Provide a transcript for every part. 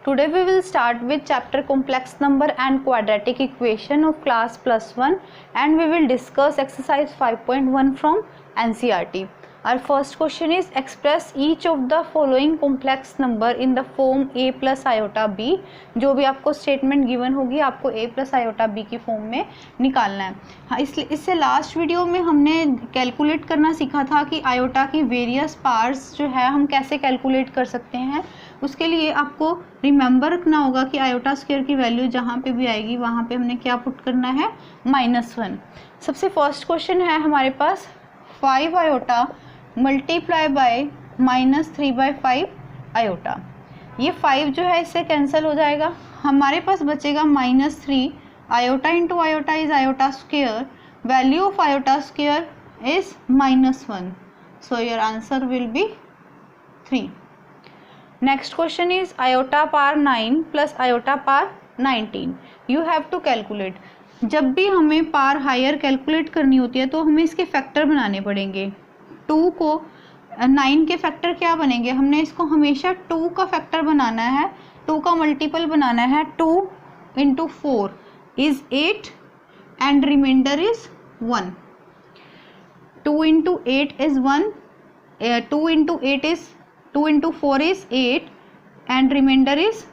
Today we will start with chapter complex number and quadratic equation of class +1 and we will discuss exercise 5.1 from NCERT. Our first question is express each of the following complex number in the form a plus iota b. जो भी आपको statement given होगी आपको a plus iota b की form में निकालना है. हाँ, इससे लास्ट वीडियो में हमने कैलकुलेट करना सीखा था कि आयोटा की वेरियस पार्ट्स जो है हम कैसे कैलकुलेट कर सकते हैं. उसके लिए आपको रिमेंबर रखना होगा कि आयोटा स्क्वायर की वैल्यू जहाँ पे भी आएगी वहाँ पे हमने क्या पुट करना है, -1. सबसे फर्स्ट क्वेश्चन है हमारे पास 5 आयोटा मल्टीप्लाई बाय -3/5 आयोटा. ये 5 जो है इससे कैंसिल हो जाएगा, हमारे पास बचेगा -3. Iota into iota is iota square. Value of iota square is -1. So your answer will be 3. Next question is iota power 9 plus iota power 19. You have to calculate. जब भी हमें पावर हायर कैलकुलेट करनी होती है तो हमें इसके factor बनाने पड़ेंगे. 2 को 9 के फैक्टर क्या बनेंगे, हमने इसको हमेशा 2 का फैक्टर बनाना है, 2 का मल्टीपल बनाना है. 2 into 4 is 8 and remainder is 1. 2 into 8 is 1. 2 into 8 is 2 into 4 is 8 and remainder is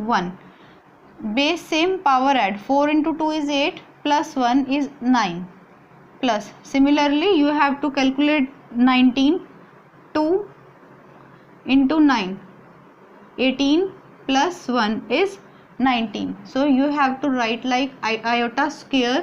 1. Base same power add. 4 into 2 is 8 plus 1 is 9 plus similarly you have to calculate 19. 2 into 9 18 plus 1 is 19. So you have to write like iota square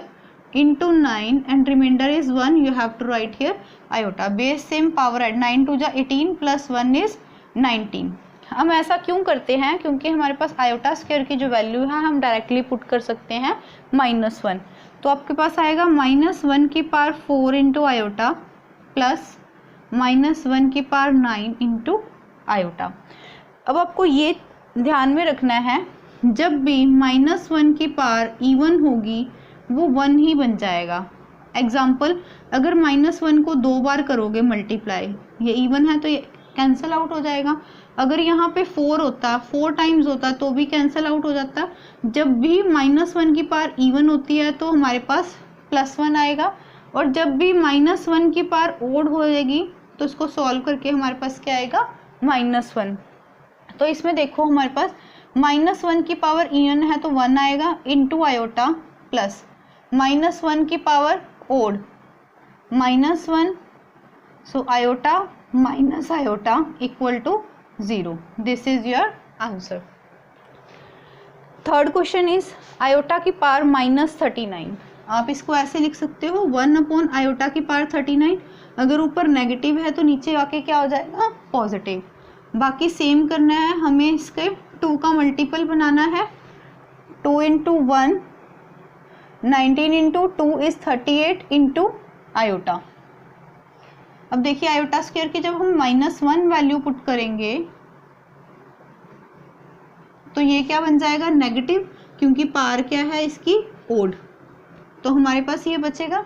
into 9 and remainder is 1. You have to write here iota. Base same power add. 9 to 18 plus 1 is 19. हम ऐसा क्यों करते हैं, क्योंकि हमारे पास iota square की जो value है हम डायरेक्टली पुट कर सकते हैं -1. तो आपके पास आएगा -1 की पावर 4 इंटू आयोटा प्लस -1 की पावर 9 इंटू आयोटा. अब आपको ये ध्यान में रखना है जब भी -1 की पावर इवन होगी वो 1 ही बन जाएगा. एग्जाम्पल, अगर -1 को 2 बार करोगे मल्टीप्लाई, ये इवन है तो ये कैंसिल आउट हो जाएगा. अगर यहाँ पे 4 होता, 4 टाइम्स होता तो भी कैंसिल आउट हो जाता. जब भी -1 की पावर इवन होती है तो हमारे पास +1 आएगा और जब भी -1 की पावर ओड हो जाएगी तो उसको सॉल्व करके हमारे पास क्या आएगा, -1. तो इसमें देखो हमारे पास -1 की पावर इवन है तो 1 आएगा इंटू आयोटा प्लस -1 की power odd -1. So iota minus iota equal to 0. This is your answer. Third question is iota की पावर -39. आप इसको ऐसे लिख सकते हो 1 अपॉन आयोटा की पावर 39. अगर ऊपर नेगेटिव है तो नीचे आके क्या हो जाएगा, पॉजिटिव. बाकी सेम करना है, हमें इसके 2 का मल्टीपल बनाना है. 2 into 1 19 into 2 is 38 into iota. अब देखिए आयोटा स्क्वायर की जब हम -1 वैल्यू पुट करेंगे तो ये क्या बन जाएगा, नेगेटिव, क्योंकि पावर क्या है इसकी, ओड. तो हमारे पास ये बचेगा.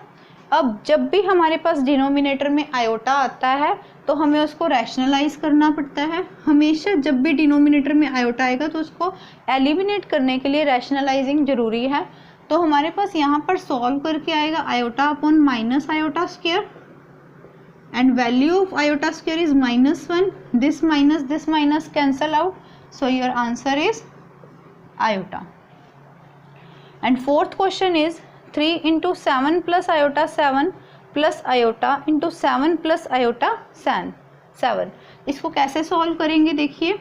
अब जब भी हमारे पास डिनोमिनेटर में आयोटा आता है तो हमें उसको रैशनलाइज करना पड़ता है. हमेशा जब भी डिनोमिनेटर में आयोटा आएगा तो उसको एलिमिनेट करने के लिए रैशनलाइजिंग जरूरी है. तो हमारे पास यहाँ पर सॉल्व करके आएगा iota upon minus iota square and value of iota square is -1. this minus cancel out, so your answer is iota. And fourth question is 3 into 7 plus iota 7 plus iota into 7 plus iota 7. इसको कैसे solve करेंगे, देखिए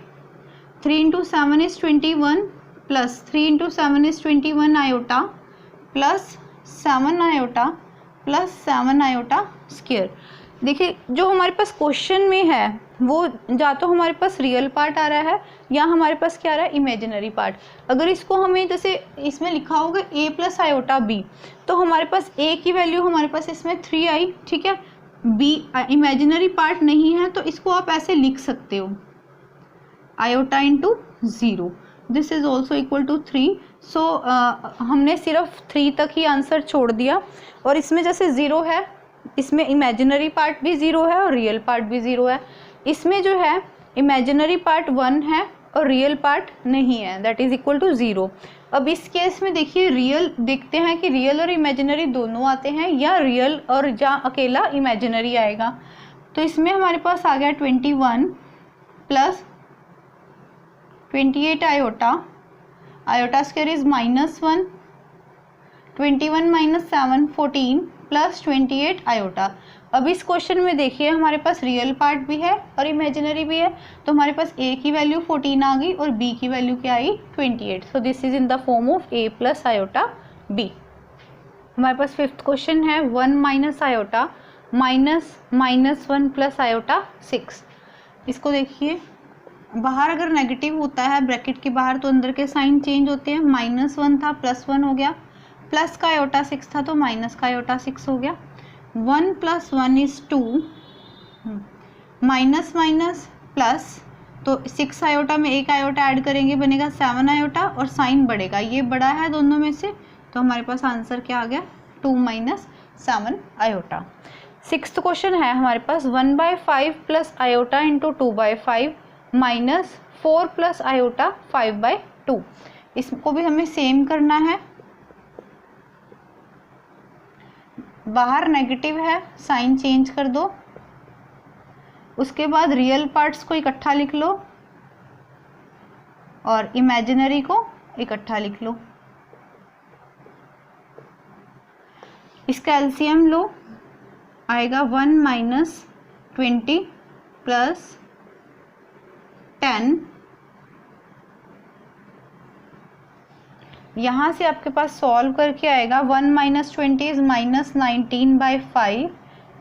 3 into 7 is 21 plus 3 into 7 is 21 iota plus 7 iota plus 7 iota square. देखिए जो हमारे पास question में है वो या तो हमारे पास रियल पार्ट आ रहा है या हमारे पास क्या आ रहा है, इमेजिनरी पार्ट. अगर इसको हमें जैसे इसमें लिखा होगा a प्लस आयोटा b तो हमारे पास a की वैल्यू हमारे पास इसमें 3 आई, ठीक है. b इमेजिनरी पार्ट नहीं है तो इसको आप ऐसे लिख सकते हो iota into 0. This is also equal to 3. So हमने सिर्फ 3 तक ही आंसर छोड़ दिया और इसमें जैसे 0 है इसमें इमेजिनरी पार्ट भी 0 है और रियल पार्ट भी 0 है. इसमें जो है इमेजिनरी पार्ट 1 है और रियल पार्ट नहीं है, दैट इज इक्वल टू 0। अब इस केस में देखिए रियल देखते हैं कि रियल और इमेजिनरी दोनों आते हैं या रियल और जहाँ अकेला इमेजिनरी आएगा। तो इसमें हमारे पास आ गया 21 plus 28 iota, iota square is -1, 21 - 7 14 plus 28 iota. अब इस क्वेश्चन में देखिए हमारे पास रियल पार्ट भी है और इमेजिनरी भी है, तो हमारे पास a की वैल्यू 14 आ गई और b की वैल्यू क्या आई 28। सो this is in the form of a plus iota b। हमारे पास फिफ्थ क्वेश्चन है 1 माइनस आयोटा -1 प्लस आयोटा 6। इसको देखिए बाहर अगर नेगेटिव होता है ब्रैकेट के बाहर तो अंदर के साइन चेंज होते हैं। -1 था +1 हो गया, प्लस का आयोटा 6 था तो माइनस का आयोटा 6 हो गया। 1 + 1 इज 2, माइनस माइनस प्लस, तो 6 आयोटा में एक आयोटा ऐड करेंगे बनेगा 7 आयोटा और साइन बढ़ेगा, ये बड़ा है दोनों में से, तो हमारे पास आंसर क्या आ गया 2 - 7 आयोटा। सिक्स्थ क्वेश्चन है हमारे पास 1/5 plus iota into 2/5 minus 4 plus iota 5/2। इसको भी हमें सेम करना है, बाहर नेगेटिव है साइन चेंज कर दो, उसके बाद रियल पार्ट्स को इकट्ठा लिख लो और इमेजिनरी को इकट्ठा लिख लो। इसका एलसीएम लो, आएगा 1 - 20 प्लस 10, यहाँ से आपके पास सॉल्व करके आएगा 1 - 20 is -19/5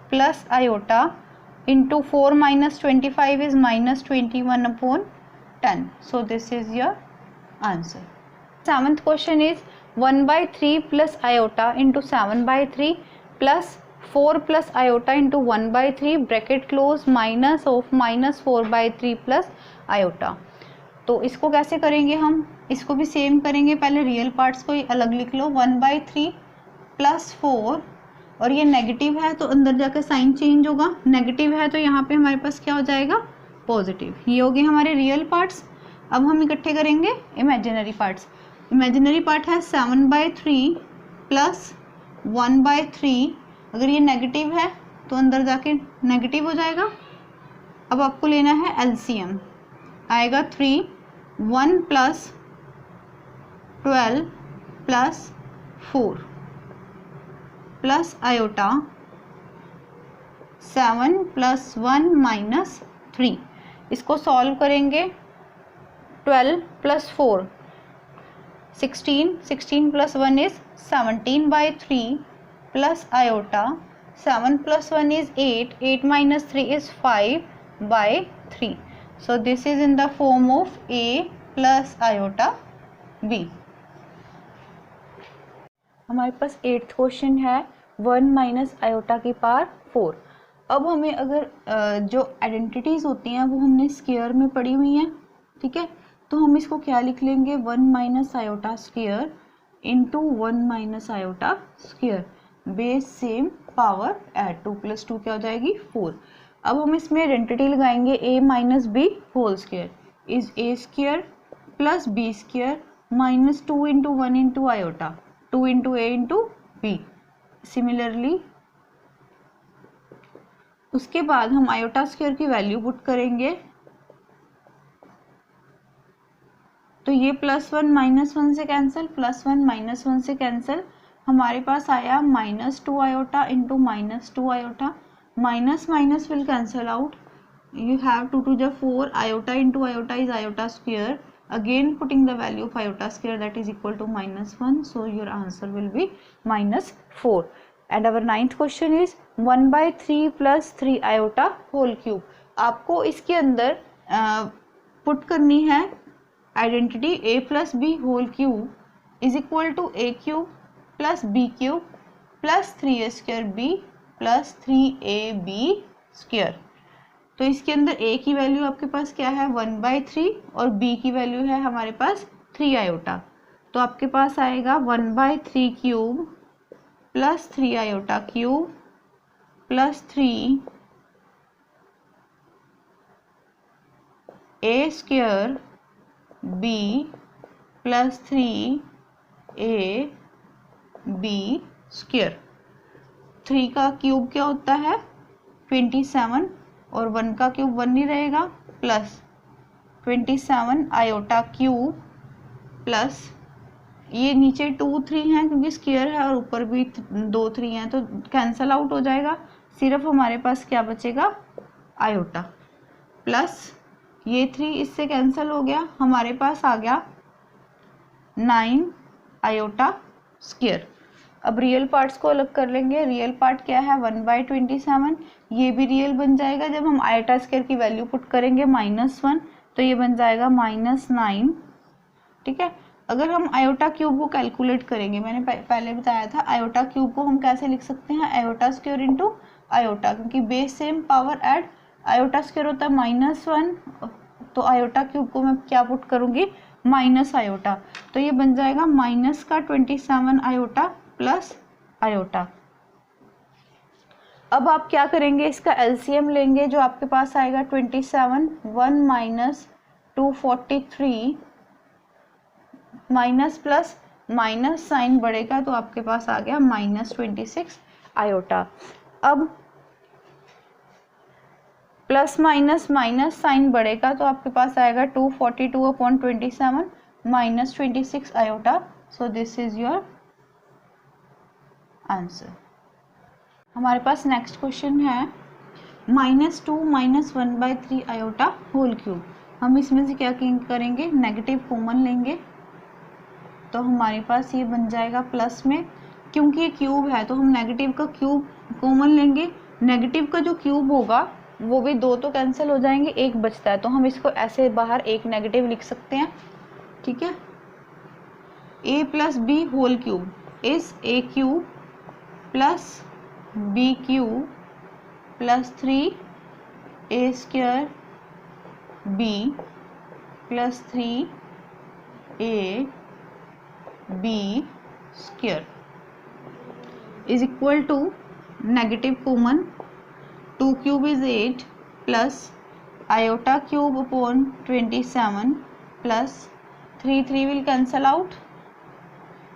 plus iota into 4 - 25 is -21/10। So this is your answer. Seventh question is 1/3 plus iota into 7/3 plus 4 plus iota into 1/3 bracket close minus of -4/3 plus iota. तो इसको कैसे करेंगे हम, इसको भी सेम करेंगे, पहले रियल पार्ट्स को अलग लिख लो। 1/3 प्लस 4 और ये नेगेटिव है तो अंदर जाकर साइन चेंज होगा, नेगेटिव है तो यहाँ पे हमारे पास क्या हो जाएगा पॉजिटिव। ये हो गए हमारे रियल पार्ट्स। अब हम इकट्ठे करेंगे इमेजिनरी पार्ट्स। इमेजिनरी पार्ट है 7/3 प्लस 1/3, अगर ये नेगेटिव है तो अंदर जाके नेगेटिव हो जाएगा। अब आपको लेना है एलसीएम, आएगा 3, 1 + 12 प्लस 4 प्लस आयोटा 7 + 1 - 3। इसको सॉल्व करेंगे 12 + 4 16, 16 + 1 is 17/3 plus iota 7 + 1 is 8, 8 - 3 is 5/3। So this is in the form of A plus iota B। हमारे पास 8th क्वेश्चन है 1 माइनस आयोटा की पावर 4। अब हमें अगर जो आइडेंटिटीज होती हैं वो हमने स्क्वायर में पढ़ी हुई हैं, ठीक है, तो हम इसको क्या लिख लेंगे 1 minus iota square into 1 minus iota square, base same power add 2 + 2 क्या हो जाएगी 4। अब हम इसमें आइडेंटिटी लगाएंगे a - b whole square is a² plus b² minus 2 × 1 × iota 2 × a × b। Similarly उसके बाद हम आयोटा स्क्वायर की वैल्यू पुट करेंगे, तो ये +1 -1 से कैंसिल, +1 -1 से कैंसिल, हमारे पास आया -2 iota into -2 iota, minus minus will cancel out, you have 2 to the 4, iota into iota is iota square, again putting the value of iota square that is equal to -1, so your answer will be -4। and our ninth question is 1/3 plus 3 iota whole cube। आपको इसके अंदर put करनी है identity a plus b whole cube is equal to a cube plus b cube plus 3a² b plus 3ab square. तो इसके अंदर a की value आपके पास क्या है 1/3 और b की वैल्यू है हमारे पास 3 आयोटा, तो आपके पास आएगा 1/3 cube plus 3 iota cube plus 3 a² b plus 3 a b square. 3 का क्यूब क्या होता है 27 और 1 का क्यूब 1 ही रहेगा, प्लस 27 आयोटा क्यूब प्लस ये नीचे 2 3 हैं क्योंकि स्क्वायर है और ऊपर भी 2 3 हैं तो कैंसल आउट हो जाएगा, सिर्फ हमारे पास क्या बचेगा आयोटा, प्लस ये 3 इससे कैंसिल हो गया, हमारे पास आ गया 9 आयोटा स्क्वायर। अब रियल पार्ट्स को अलग कर लेंगे। रियल पार्ट क्या है 1/27, ये भी रियल बन जाएगा जब हम आयोटा स्क्वायर की वैल्यू पुट करेंगे -1 तो ये बन जाएगा -9। ठीक है, अगर हम आयोटा क्यूब को कैलकुलेट करेंगे, मैंने पहले बताया था आयोटा क्यूब को हम कैसे लिख सकते हैं आयोटा स्क्वायर इंटू आयोटा, क्योंकि base same power add iota square होता है -1 तो आयोटा क्यूब को मैं क्या पुट करूंगी माइनस आयोटा, तो ये बन जाएगा माइनस का 27 आयोटा प्लस आयोटा। अब आप क्या करेंगे इसका एलसीएम लेंगे, जो आपके पास आएगा 27 1 minus 243 minus plus minus sign बढ़ेगा तो आपके पास आ गया -26 आयोटा। अब प्लस माइनस माइनस साइन बढ़ेगा तो आपके पास आएगा 242/27 -26 iota. So this is your answer. हमारे पास नेक्स्ट क्वेश्चन है -2 - 1/3 आयोटा होल क्यूब। हम इसमें से क्या करेंगे नेगेटिव कॉमन लेंगे तो हमारे पास ये बन जाएगा प्लस में, क्योंकि ये क्यूब है तो हम नेगेटिव का क्यूब कॉमन लेंगे, नेगेटिव का जो क्यूब होगा वो भी 2 तो कैंसिल हो जाएंगे, 1 बचता है तो हम इसको ऐसे बाहर एक नेगेटिव लिख सकते हैं। ठीक है, a plus b whole cube is a cube plus b cube plus 3a square b plus 3a b square is equal to negative common 2 cube is 8 plus iota cube upon 27 plus 3 will cancel out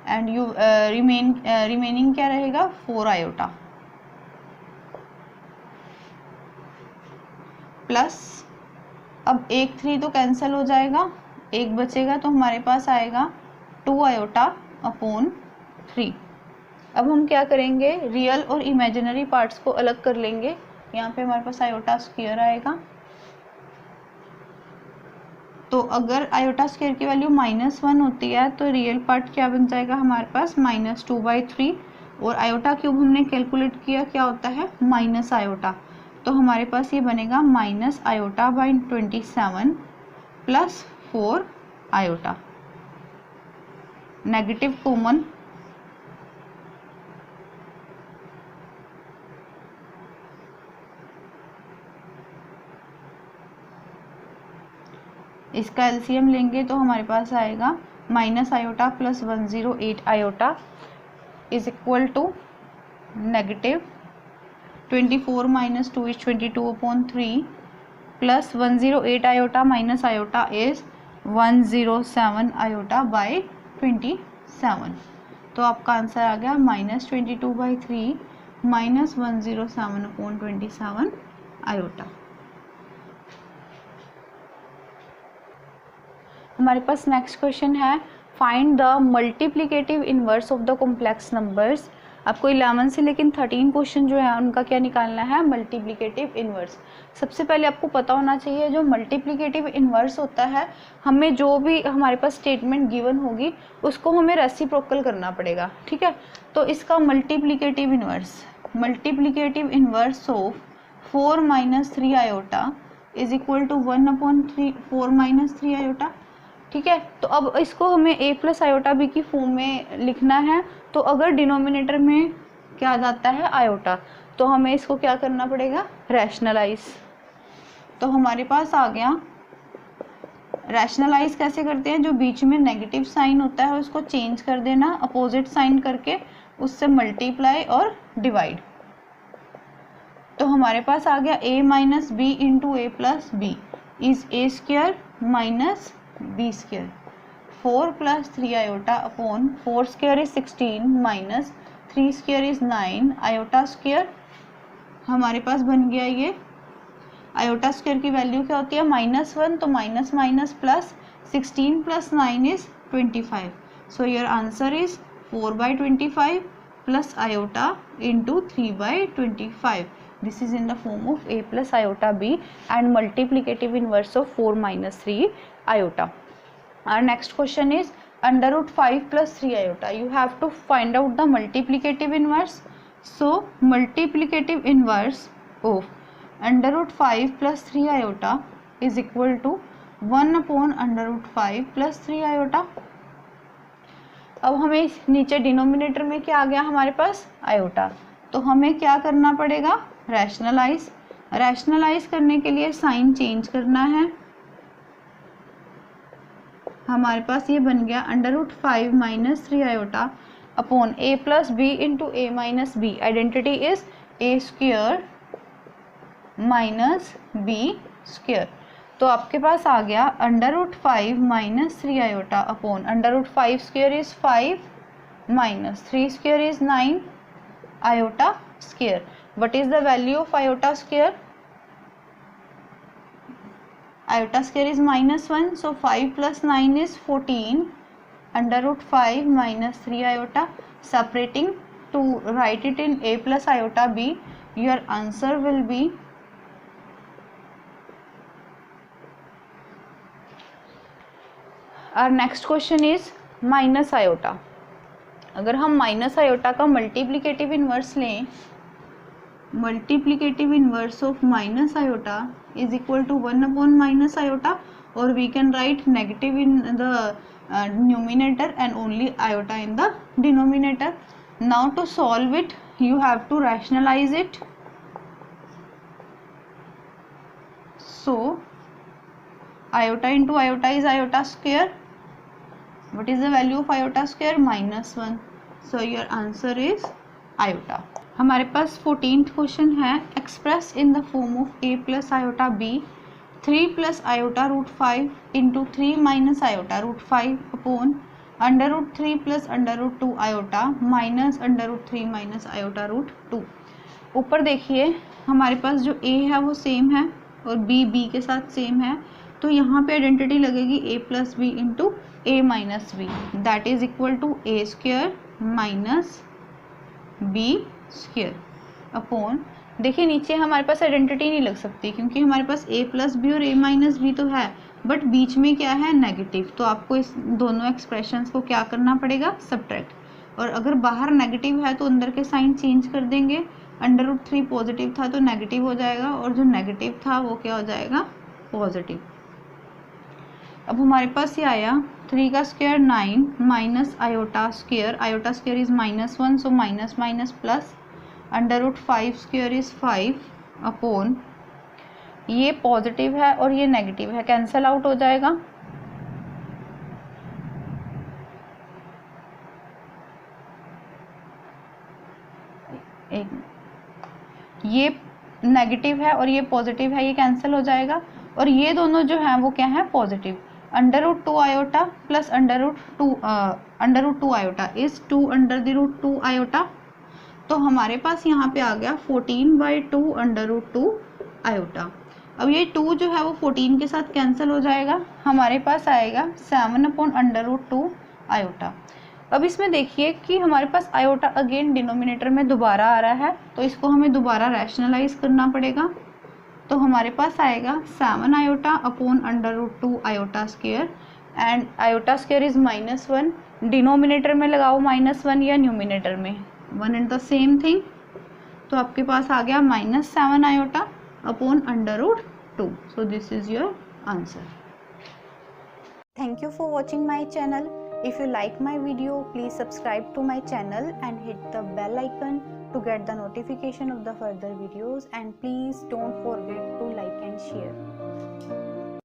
and you remaining क्या रहेगा 4 iota plus अब 1 3 तो cancel हो जाएगा, 1 बचेगा तो हमारे पास आएगा 2 आयोटा अपॉन 3। अब हम क्या करेंगे रियल और इमेजिनरी पार्ट्स को अलग कर लेंगे। यहाँ पे हमारे पास आयोटा स्क्वायर आएगा, तो अगर आयोटा स्क्वायर की वैल्यू -1 होती है तो रियल पार्ट क्या बन जाएगा हमारे पास -2/3 और आयोटा क्यूब हमने कैलकुलेट किया क्या होता है माइनस आयोटा, तो हमारे पास ये बनेगा minus iota by 27 plus 4 iota. Negative common इसका एलसीएम लेंगे तो हमारे पास आएगा minus iota plus 108 iota is equal to negative 24 - 2 is 22/3 plus 108 iota minus iota is 107 iota by 27। तो आपका आंसर आ गया -22/3 माइनस 107/27 आयोटा। हमारे पास नेक्स्ट क्वेश्चन है find the multiplicative inverse of the complex numbers. आपको 11 से लेकिन 13 क्वेश्चन जो है उनका क्या निकालना है मल्टीप्लिकेटिव इनवर्स। सबसे पहले आपको पता होना चाहिए जो मल्टीप्लिकेटिव इनवर्स होता है, हमें जो भी हमारे पास स्टेटमेंट गिवन होगी उसको हमें रेसिप्रोकल करना पड़ेगा। ठीक है, तो इसका multiplicative inverse of 4 - 3 iota is equal to 1/3 4 - 3 iota. ठीक है, तो अब इसको हमें a प्लस आयोटा बी की फॉर्म में लिखना है, तो अगर डिनोमिनेटर में क्या आ जाता है आयोटा तो हमें इसको क्या करना पड़ेगा रैशनलाइज। तो हमारे पास आ गया रैशनलाइज कैसे करते हैं, जो बीच में नेगेटिव साइन होता है उसको चेंज कर देना अपोजिट साइन करके, उससे मल्टीप्लाई और डिवाइड। तो हमारे पास आ गया a - b into a plus b is a square minus b square, 4 plus 3 iota upon 4 square is 16 minus 3 square is 9 iota square. हमारे पास बन गया ये आयोटा स्क्वायर की वैल्यू क्या होती है -1, तो minus minus plus 16 plus 9 is 25। So your answer is 4/25 plus iota into 3/25. This is in the form of a plus iota b and multiplicative inverse of 4 minus 3 iota. Our next question is under root 5 plus 3 iota. You have to find out the multiplicative inverse. So multiplicative inverse of under root 5 plus 3 iota is equal to 1 upon under root 5 plus 3 iota. अब हमें नीचे denominator में क्या आ गया हमारे पास iota, तो हमें क्या करना पड़ेगा रैशनलाइज करने के लिए साइन चेंज करना है। हमारे पास ये बन गया under root 5 minus 3 iota upon a plus b into a minus b. Identity is a square minus b square. तो आपके पास आ गया under root 5 minus 3 iota upon under root 5 square is 5 minus 3 square is 9 iota square. What is the value of iota square? Iota square is -1, so 5 plus 9 is 14 under root 5 minus 3 iota. Separating to write it in a plus iota b, your answer will be our next question is minus iota. अगर हम minus iota का multiplicative inverse लें, multiplicative inverse of minus iota is equal to 1 upon minus iota, और we can write negative in the numerator and only iota in the denominator. Now to solve it you have to rationalize it. So iota into iota is iota square. What is the value of iota square? -1. So your answer is iota. हमारे पास 14th question है express in the form of a plus iota b 3 plus iota root 5 into 3 minus iota root 5 upon under root 3 plus under root 2 iota minus under root 3 minus iota root 2। ऊपर देखिए हमारे पास जो a है वो same है और b के साथ सेम है, तो यहाँ पे आइडेंटिटी लगेगी a plus b into a minus b, that is equal to a square minus b square upon, देखिए नीचे हमारे पास आइडेंटिटी नहीं लग सकती क्योंकि हमारे पास a प्लस बी और a माइनस बी तो है, बट बीच में क्या है नेगेटिव, तो आपको इस दोनों एक्सप्रेशंस को क्या करना पड़ेगा सब्ट्रैक्ट, और अगर बाहर नेगेटिव है तो अंदर के साइन चेंज कर देंगे। अंडर रूट 3 पॉजिटिव था तो नेगेटिव हो जाएगा और जो नेगेटिव था वो क्या हो जाएगा पॉजिटिव। अब हमारे पास ये आया 3 का square 9 minus iota square is -1, so minus minus plus under root 5 square is 5 upon, ये पॉजिटिव है और ये नेगेटिव है, कैंसल आउट हो जाएगा। ये नेगेटिव है और ये पॉजिटिव है, ये कैंसिल हो जाएगा, और ये दोनों जो हैं वो क्या है positive. Under root 2 iota plus under root 2 iota is 2 under the root 2 iota, तो हमारे पास यहाँ पे आ गया 14/2 अंडर रूट 2 आयोटा। अब ये 2 जो है वो 14 के साथ कैंसिल हो जाएगा, हमारे पास आएगा 7 अपॉन अंडर रूट 2 आयोटा। अब इसमें देखिए कि हमारे पास आयोटा अगेन डिनोमिनेटर में दोबारा आ रहा है, तो इसको हमें दोबारा रैशनलाइज करना पड़ेगा, तो हमारे पास आएगा 7 iota upon under root 2 iota square, and iota square is -1, denominator में लगाओ -1 या न्यूमिनेटर में, one and the same thing, तो आपके पास आ गया -7 iota upon under root 2। So this is your answer. Thank you for watching my channel. If you like my video, please subscribe to my channel and hit the bell icon to get the notification of the further videos, and please don't forget to like and share.